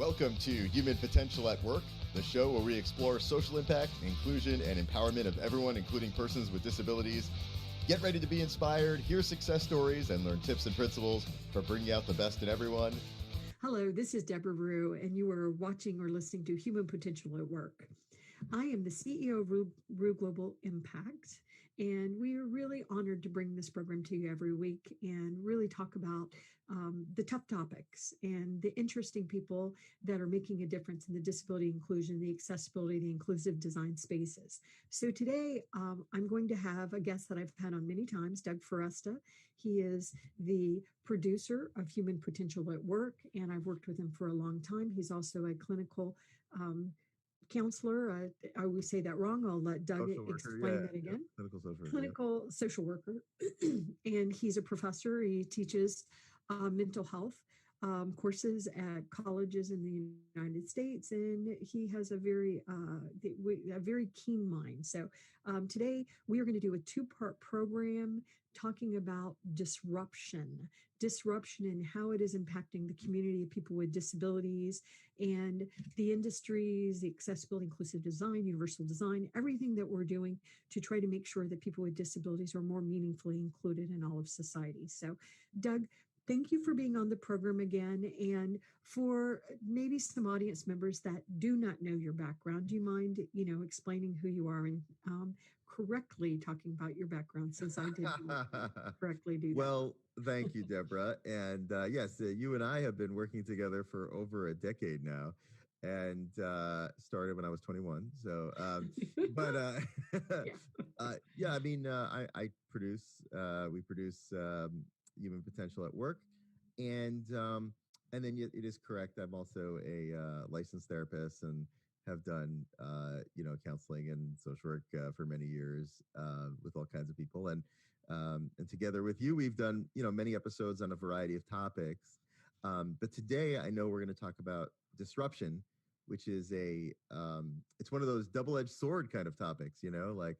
Welcome to Human Potential at Work, the show where we explore social impact, inclusion, and empowerment of everyone, including persons with disabilities. Get ready to be inspired, hear success stories, and learn tips and principles for bringing out the best in everyone. Hello, this is Debra, and you are watching or listening to Human Potential at Work. I am the CEO of Rue Global Impact, and we are really honored to bring this program to you every week and really talk about the tough topics and the interesting people that are making a difference in the disability inclusion, the accessibility, the inclusive design spaces. So today, I'm going to have a guest that I've had on many times, Doug Foresta. He is the producer of Human Potential at Work, and I've worked with him for a long time. He's also a clinical counselor. I always say that wrong. I'll let Doug explain that again. Clinical social worker. And he's a professor. He teaches mental health courses at colleges in the United States, and he has a very keen mind. So today we are going to do a two-part program talking about disruption and how it is impacting the community of people with disabilities and the industries, the accessibility, inclusive design, universal design, everything that we're doing to try to make sure that people with disabilities are more meaningfully included in all of society. So, Doug, thank you for being on the program again. And for maybe some audience members that do not know your background, do you mind, explaining who you are and correctly talking about your background, since I did correctly do that? Well, thank you, Debra. And yes, you and I have been working together for over a decade now, and started when I was 21. So, I produce, we produce Human Potential at Work. And then it is correct, I'm also a licensed therapist and have done, counseling and social work for many years with all kinds of people. And together with you, we've done, many episodes on a variety of topics. But today I know we're going to talk about disruption, which is it's one of those double-edged sword kind of topics, like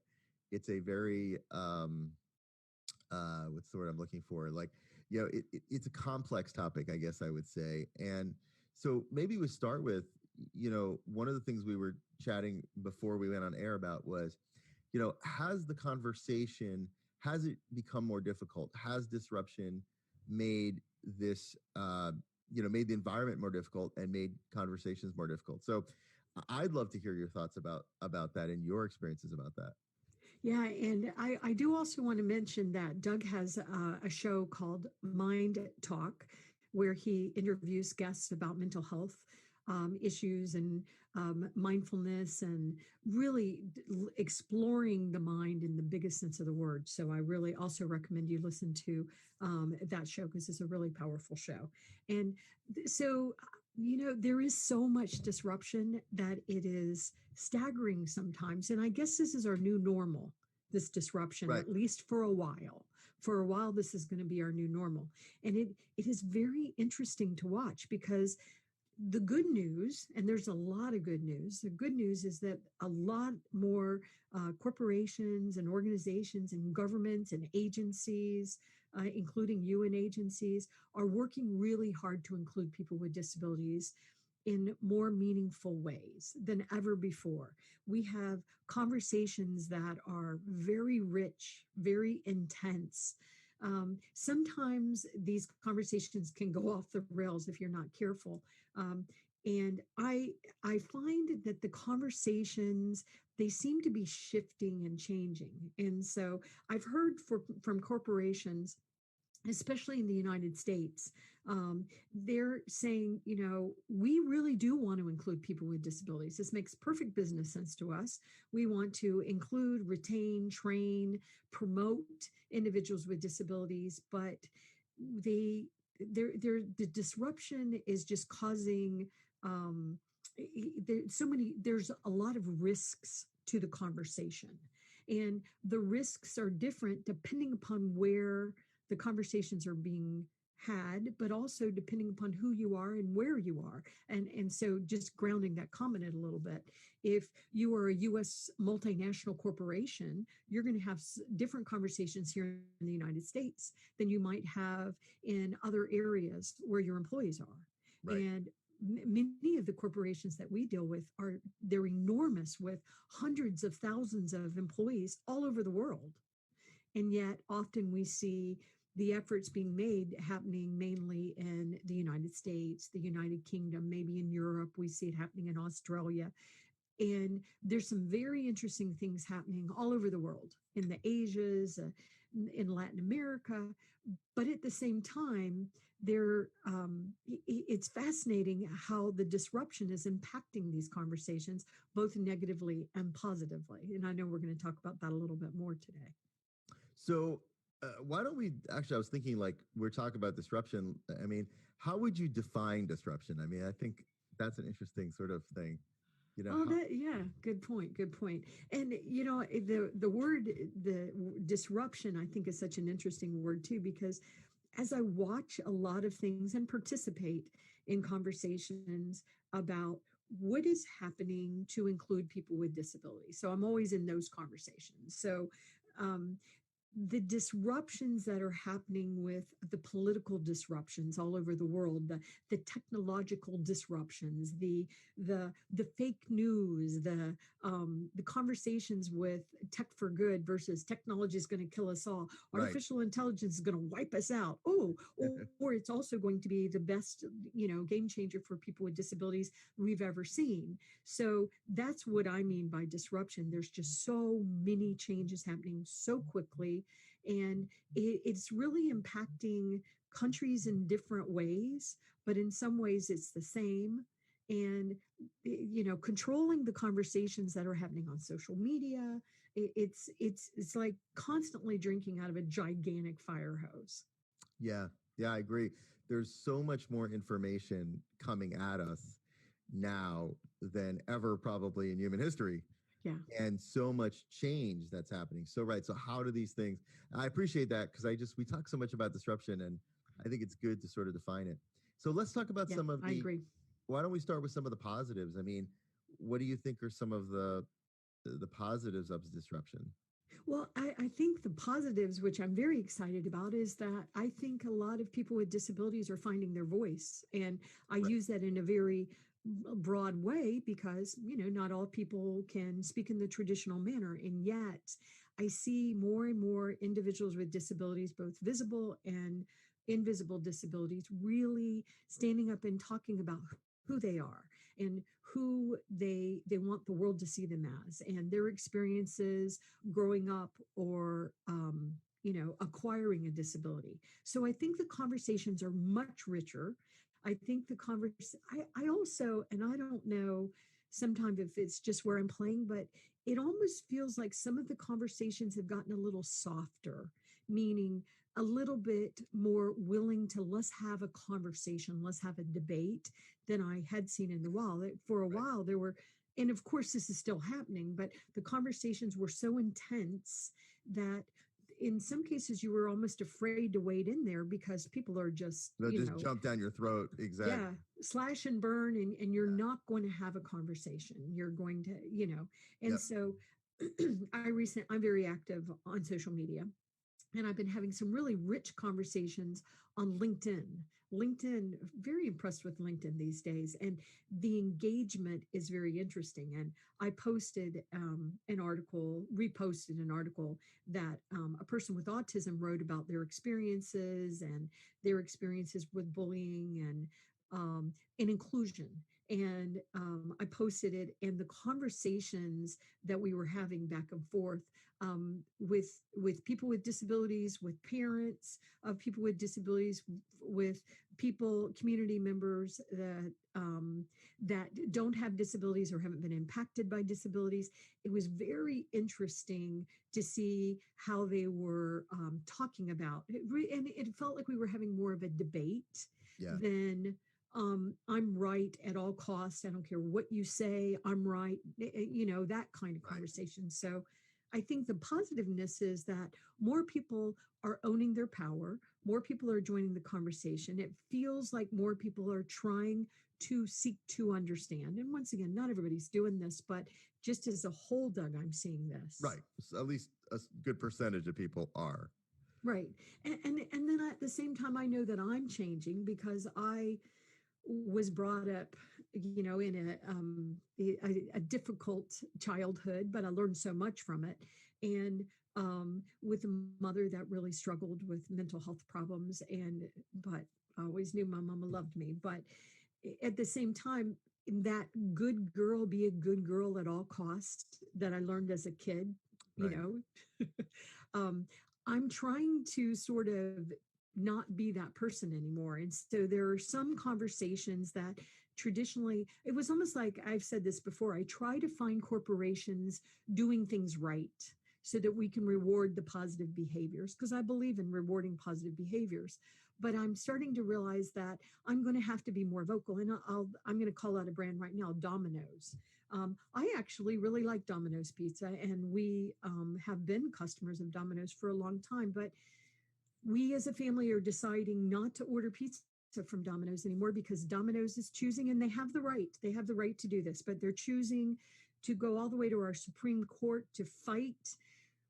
it's a very, what's the word I'm looking for? Like, it's a complex topic, I guess I would say. And so maybe we start with, one of the things we were chatting before we went on air about was, has it become more difficult? Has disruption made this, made the environment more difficult and made conversations more difficult? So I'd love to hear your thoughts about that and your experiences about that. Yeah, and I do also want to mention that Doug has a show called Mind Talk, where he interviews guests about mental health issues and mindfulness, and really exploring the mind in the biggest sense of the word. So I really also recommend you listen to that show, because it's a really powerful show. And so, there is so much disruption that it is staggering sometimes. And I guess this is our new normal, this disruption, right? At least for a while. For a while, this is going to be our new normal. And it is very interesting to watch, because the good news, and there's a lot of good news, the good news is that a lot more corporations and organizations and governments and agencies, including UN agencies, are working really hard to include people with disabilities in more meaningful ways than ever before. We have conversations that are very rich, very intense. Sometimes these conversations can go off the rails if you're not careful. And I find that the conversations, they seem to be shifting and changing. And so I've heard from corporations, especially in the United States, they're saying, we really do want to include people with disabilities. This makes perfect business sense to us. We want to include, retain, train, promote individuals with disabilities, but the disruption is just causing there's a lot of risks to the conversation, and the risks are different depending upon where the conversations are being had, but also depending upon who you are and where you are. And so just grounding that comment a little bit, if you are a U.S. multinational corporation, you're going to have different conversations here in the United States than you might have in other areas where your employees are. Right. And many of the corporations that we deal with they're enormous with hundreds of thousands of employees all over the world. And yet often we see the efforts being made happening mainly in the United States, the United Kingdom, maybe in Europe. We see it happening in Australia. And there's some very interesting things happening all over the world, in the Asias, in Latin America. But at the same time, it's fascinating how the disruption is impacting these conversations, both negatively and positively. And I know we're going to talk about that a little bit more today. So why don't we actually, I was thinking like we're talking about disruption. I mean, how would you define disruption? I mean, I think that's an interesting sort of thing. You know, Yeah, good point. Good point. And the word the disruption, I think, is such an interesting word too, because as I watch a lot of things and participate in conversations about what is happening to include people with disabilities. So I'm always in those conversations. So um, the disruptions that are happening with the political disruptions all over the world, the technological disruptions, the fake news, the conversations with tech for good versus technology is going to kill us all, right. artificial intelligence is going to wipe us out. Or it's also going to be the best, game changer for people with disabilities we've ever seen. So that's what I mean by disruption. There's just so many changes happening so quickly, and it's really impacting countries in different ways, but in some ways it's the same. And controlling the conversations that are happening on social media, it's like constantly drinking out of a gigantic fire hose. Yeah, yeah, I agree. There's so much more information coming at us now than ever probably in human history. Yeah. And so much change that's happening. So, right. So, how do these things? I appreciate that because we talk so much about disruption, and I think it's good to sort of define it. So, let's talk about Yeah, some of I agree. why don't we start with some of the positives? I mean, what do you think are some of the positives of disruption? Well, I think the positives, which I'm very excited about, is that I think a lot of people with disabilities are finding their voice. And I Right. use that in a very broad way because, not all people can speak in the traditional manner. And yet I see more and more individuals with disabilities, both visible and invisible disabilities, really standing up and talking about who they are and who they want the world to see them as, and their experiences growing up or acquiring a disability. So I think the conversations are much richer. I think I also, and I don't know sometimes if it's just where I'm playing, but it almost feels like some of the conversations have gotten a little softer, meaning a little bit more willing to, let's have a conversation, let's have a debate, than I had seen in the while. For a Right. while there were, and of course this is still happening, but the conversations were so intense that in some cases you were almost afraid to wade in there because people are just, They'll just jump down your throat. Exactly. yeah, slash and burn, and you're Yeah. not going to have a conversation. You're going to, and Yep. so I'm very active on social media, and I've been having some really rich conversations on LinkedIn. LinkedIn, very impressed with LinkedIn these days. And the engagement is very interesting. And I posted reposted an article that a person with autism wrote about their experiences and their experiences with bullying and inclusion. And I posted it, and the conversations that we were having back and forth with people with disabilities, with parents of people with disabilities, with community members that don't have disabilities or haven't been impacted by disabilities. It was very interesting to see how they were talking about it, and it felt like we were having more of a debate Yeah. than I'm right at all costs. I don't care what you say, I'm right, that kind of Right. conversation. So I think the positiveness is that more people are owning their power, more people are joining the conversation. It feels like more people are trying to seek to understand. And once again, not everybody's doing this, but just as a whole, Doug, I'm seeing this. Right. So at least a good percentage of people are. Right. And then at the same time, I know that I'm changing because was brought up, in a difficult childhood, but I learned so much from it. And with a mother that really struggled with mental health problems, but I always knew my mama loved me. But at the same time, that good girl, be a good girl at all costs that I learned as a kid, you Right. know, um, I'm trying to sort of not be that person anymore. And so there are some conversations that traditionally, it was almost like I've said this before, I try to find corporations doing things right so that we can reward the positive behaviors, because I believe in rewarding positive behaviors. But I'm starting to realize that I'm going to have to be more vocal. And I'm going to call out a brand right now, Domino's. I actually really like Domino's Pizza, and we have been customers of Domino's for a long time. But we as a family are deciding not to order pizza from Domino's anymore because Domino's is choosing, and they have the right to do this, but they're choosing to go all the way to our Supreme Court to fight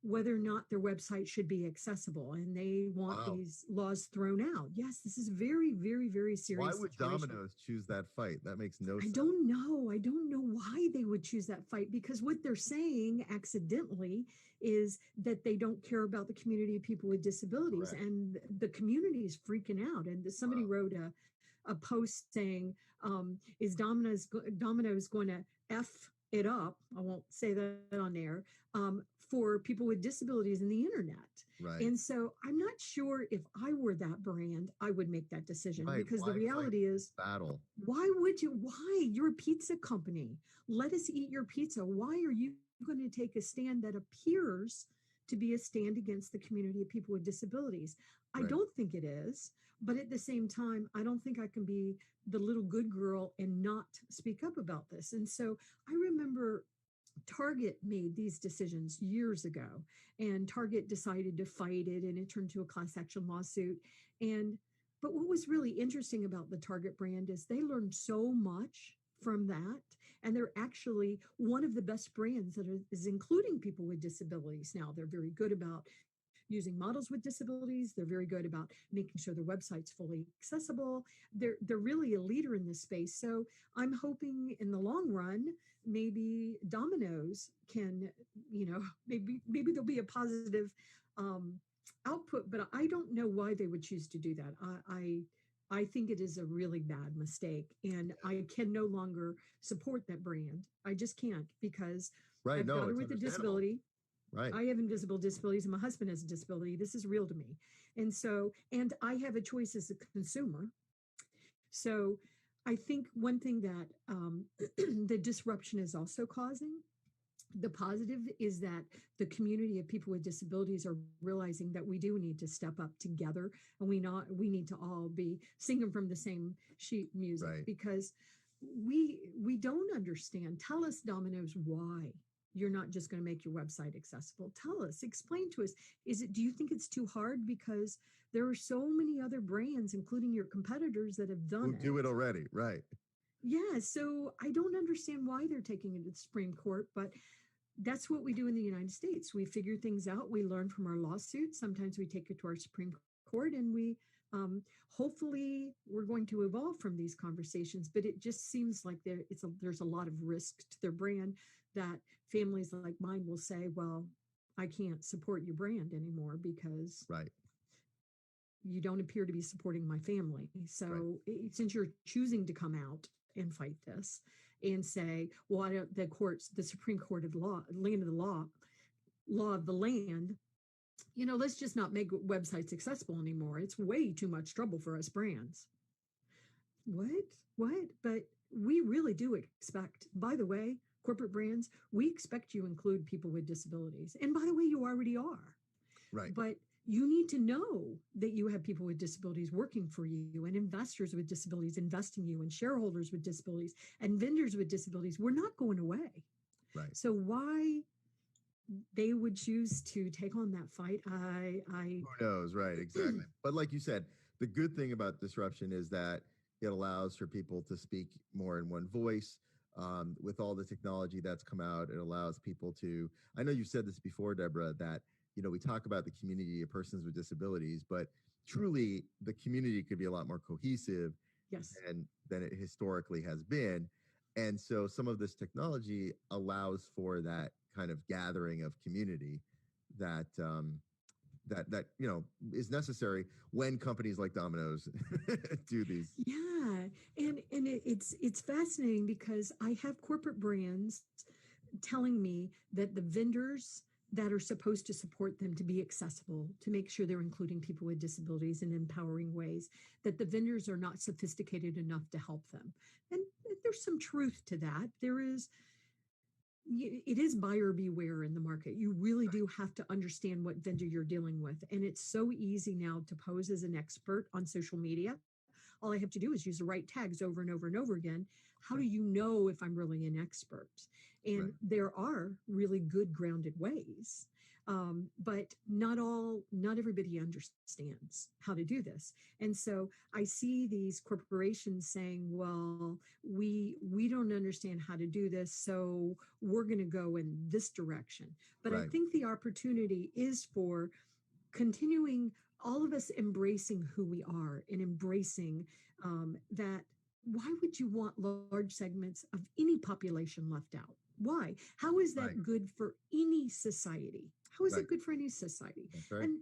whether or not their website should be accessible. And they want Wow. these laws thrown out. Yes, this is very, very, very Why serious would situation. Domino's choose that fight? That makes no I sense. don't know. I don't know why they would choose that fight, because what they're saying accidentally is that they don't care about the community of people with disabilities, Correct. and the community is freaking out. And somebody Wow. wrote a post saying, "Is Domino's going to f it up?" I won't say that on air. For people with disabilities in the internet. Right. And so I'm not sure if I were that brand, I would make that decision, Right. because the Why fight reality is, battle? why would you? Why? You're a pizza company. Let us eat your pizza. Why are you going to take a stand that appears to be a stand against the community of people with disabilities? I Right. don't think it is. But at the same time, I don't think I can be the little good girl and not speak up about this. And so I remember Target made these decisions years ago, and Target decided to fight it, and it turned to a class action lawsuit. And but what was really interesting about the Target brand is they learned so much from that, and they're actually one of the best brands is including people with disabilities now. They're very good about using models with disabilities. They're very good about making sure their website's fully accessible. They're really a leader in this space. So I'm hoping in the long run, maybe Domino's can, maybe there'll be a positive um, output. But I don't know why they would choose to do that. I think it is a really bad mistake, and I can no longer support that brand. I just can't, because Right. I've No, got her it's with a understandable. disability. Right. I have invisible disabilities, and my husband has a disability. This is real to me. And so, and I have a choice as a consumer. So I think one thing that the disruption is also causing, the positive, is that the community of people with disabilities are realizing that we do need to step up together, and we need to all be singing from the same sheet music, Right. because we don't understand. Tell us, Domino's, why you're not just going to make your website accessible. Tell us, explain to us. Do you think it's too hard? Because there are so many other brands, including your competitors, that have Who done do it it. already? Right. Yeah, so I don't understand why they're taking it to the Supreme Court, but that's what we do in the United States. We figure things out. We learn from our lawsuits. Sometimes we take it to our Supreme Court, and we hopefully we're going to evolve from these conversations. But it just seems like there's a lot of risk to their brand, that families like mine will say, "Well, I can't support your brand anymore because Right. you don't appear to be supporting my family." Right. So since you're choosing to come out and fight this and say, "Well, I don't, the Supreme Court of law, land of the law of the land, let's just not make websites accessible anymore. It's way too much trouble for us brands." What? What? But we really do expect, by the way, corporate brands, we expect you include people with disabilities. And by the way, you already are. Right. But you need to know that you have people with disabilities working for you, and investors with disabilities investing in you, and shareholders with disabilities, and vendors with disabilities. We're not going away. Right. So why they would choose to take on that fight, Who knows? Right. Exactly. But like you said, the good thing about disruption is that it allows for people to speak more in one voice. With all the technology that's come out, it allows people to. I know you've said this before, Deborah, that we talk about the community of persons with disabilities, but truly the community could be a lot more cohesive Yes. than it historically has been. And so some of this technology allows for that kind of gathering of community that that is necessary when companies like Domino's do these. Yeah, and it's fascinating because I have corporate brands telling me that the vendors that are supposed to support them to be accessible, to make sure they're including people with disabilities in empowering ways, that the vendors are not sophisticated enough to help them. And there's some truth to that. It is buyer beware in the market. You really do have to understand what vendor you're dealing with. And it's so easy now to pose as an expert on social media. All I have to do is use the right tags over and over and over again. How do Right. you know if I'm really an expert? And Right. there are really good grounded ways. But not everybody understands how to do this. And so I see these corporations saying, well, we don't understand how to do this, so we're going to go in this direction. But I Right. think the opportunity is for continuing, all of us embracing who we are and embracing that. Why would you want large segments of any population left out? Why? How is Right. that good for any society? How is Right. it good for any society? That's right. And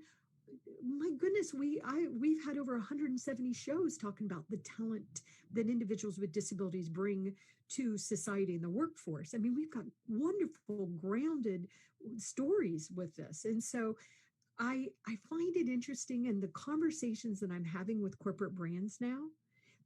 my goodness, we've had over 170 shows talking about the talent that individuals with disabilities bring to society and the workforce. I mean, we've got wonderful grounded stories with this. And so I find it interesting, and the conversations that I'm having with corporate brands now,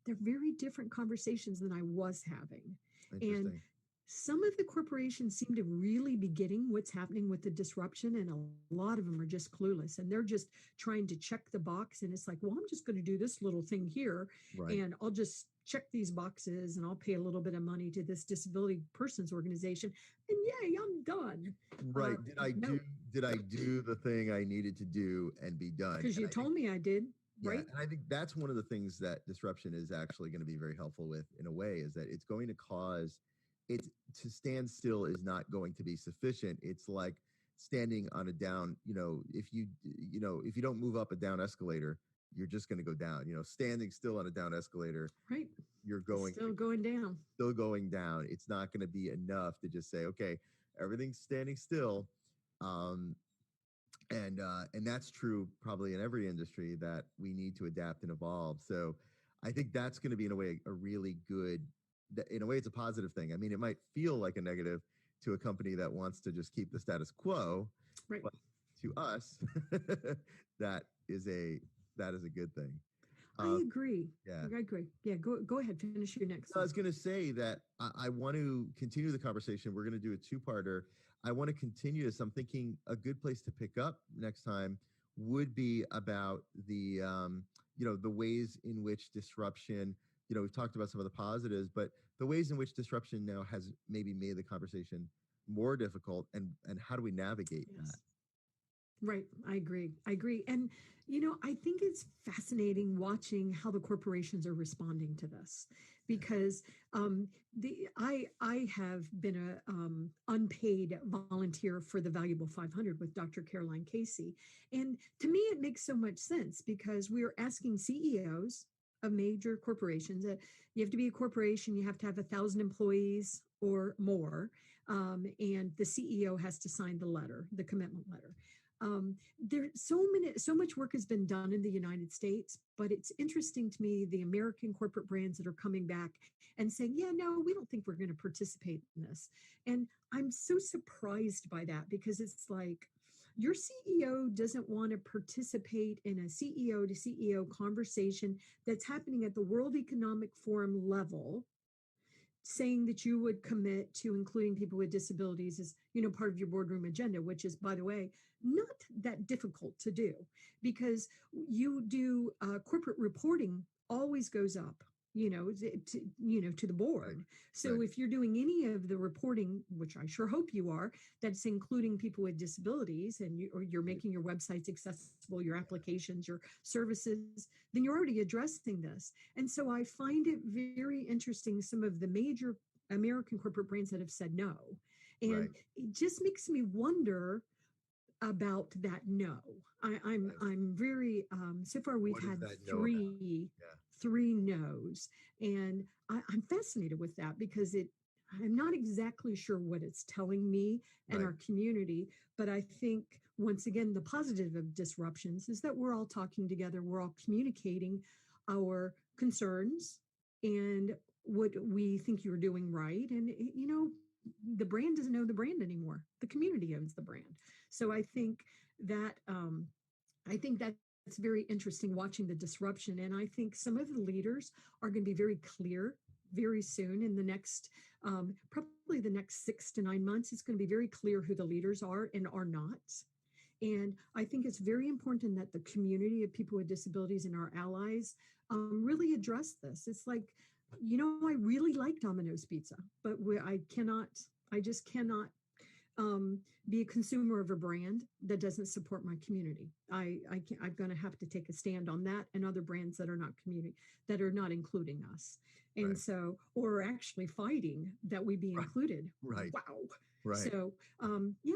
they're very different conversations than I was having. And Interesting. some of the corporations seem to really be getting what's happening with the disruption, and a lot of them are just clueless, and they're just trying to check the box. And it's like, well, I'm just going to do this little thing here, Right. and I'll just check these boxes, and I'll pay a little bit of money to this disability persons organization, and yay, I'm done. Right. No, Did I do the thing I needed to do and be done? because And you I think told me I did, yeah, right? and I think that's one of the things that disruption is actually going to be very helpful with in a way is that it's going to cause it to stand still is not going to be sufficient. It's like standing on a down, if you don't move up a down escalator, you're just going to go down. Standing still on a down escalator, Right. you're It's going still going down. still going down. It's not going to be enough to just say, okay, everything's standing still. Um, and that's true probably in every industry that we need to adapt and evolve. So I think that's going to be in a way a really good, in a way it's a positive thing. I mean, it might feel like a negative to a company that wants to just keep the status quo, Right. but to us that is a good thing. I um, agree. yeah. I agree. Yeah, go ahead. Finish your next I one. was going to say that I want to continue the conversation. We're going to do a two-parter. I want to continue this. I'm thinking a good place to pick up next time would be about the ways in which disruption, we've talked about some of the positives, but the ways in which disruption now has maybe made the conversation more difficult, and how do we navigate that? Yes. Right. I agree. I agree. And, I think it's fascinating watching how the corporations are responding to this because I have been a unpaid volunteer for the Valuable 500 with Dr. Caroline Casey. And to me, it makes so much sense because we are asking CEOs of major corporations that you have to be a corporation, you have to have 1,000 employees or more. And the CEO has to sign the letter, the commitment letter. There so much work has been done in the United States, but it's interesting to me the American corporate brands that are coming back and saying, yeah, no, we don't think we're going to participate in this. And I'm so surprised by that because it's like your CEO doesn't want to participate in a CEO to CEO conversation that's happening at the World Economic Forum level, saying that you would commit to including people with disabilities as part of your boardroom agenda, which is, by the way, not that difficult to do because you do corporate reporting always goes up to the Right. board. So Right. if you're doing any of the reporting, which I sure hope you are, that's including people with disabilities, and you're making your websites accessible, your applications, your services, then you're already addressing this. And so I find it very interesting, some of the major American corporate brands that have said no. And Right. it just makes me wonder about that no. Right. I'm very so far we've What does had that know about? three Yeah. three no's. And I'm fascinated with that because I'm not exactly sure what it's telling me and Right. our community, but I think once again, the positive of disruptions is that we're all talking together, we're all communicating our concerns and what we think you're doing right. And, the brand doesn't know the brand anymore. The community owns the brand. So that, um, I think that's very interesting watching the disruption. And I think some of the leaders are going to be very clear very soon in the next, probably the next 6 to 9 months. It's going to be very clear who the leaders are and are not. And I think it's very important that the community of people with disabilities and our allies really address this. It's like, I really like Domino's Pizza, but I just cannot be a consumer of a brand that doesn't support my community. I'm going to have to take a stand on that and other brands that are not community, that are not including us. And Right. so, or actually fighting that we be Right. included. Right. Wow. Right. So,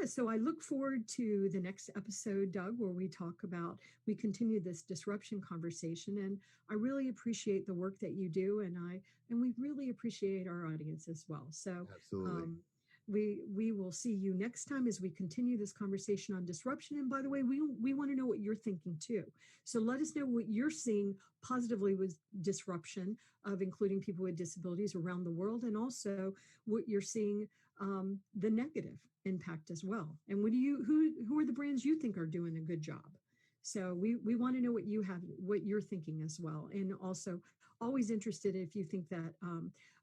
so I look forward to the next episode, Doug, where we continue this disruption conversation. And I really appreciate the work that you do. And we really appreciate our audience as well. So, Absolutely. we will see you next time as we continue this conversation on disruption. And by the way, we want to know what you're thinking too. So let us know what you're seeing positively with disruption of including people with disabilities around the world, and also what you're seeing the negative impact as well. And who are the brands you think are doing a good job? So we want to know what you're thinking as well. And also always interested if you think that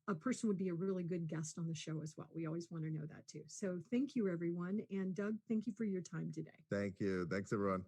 a person would be a really good guest on the show as well. We always want to know that too. So thank you, everyone. And Doug, thank you for your time today. Thank you. Thanks, everyone.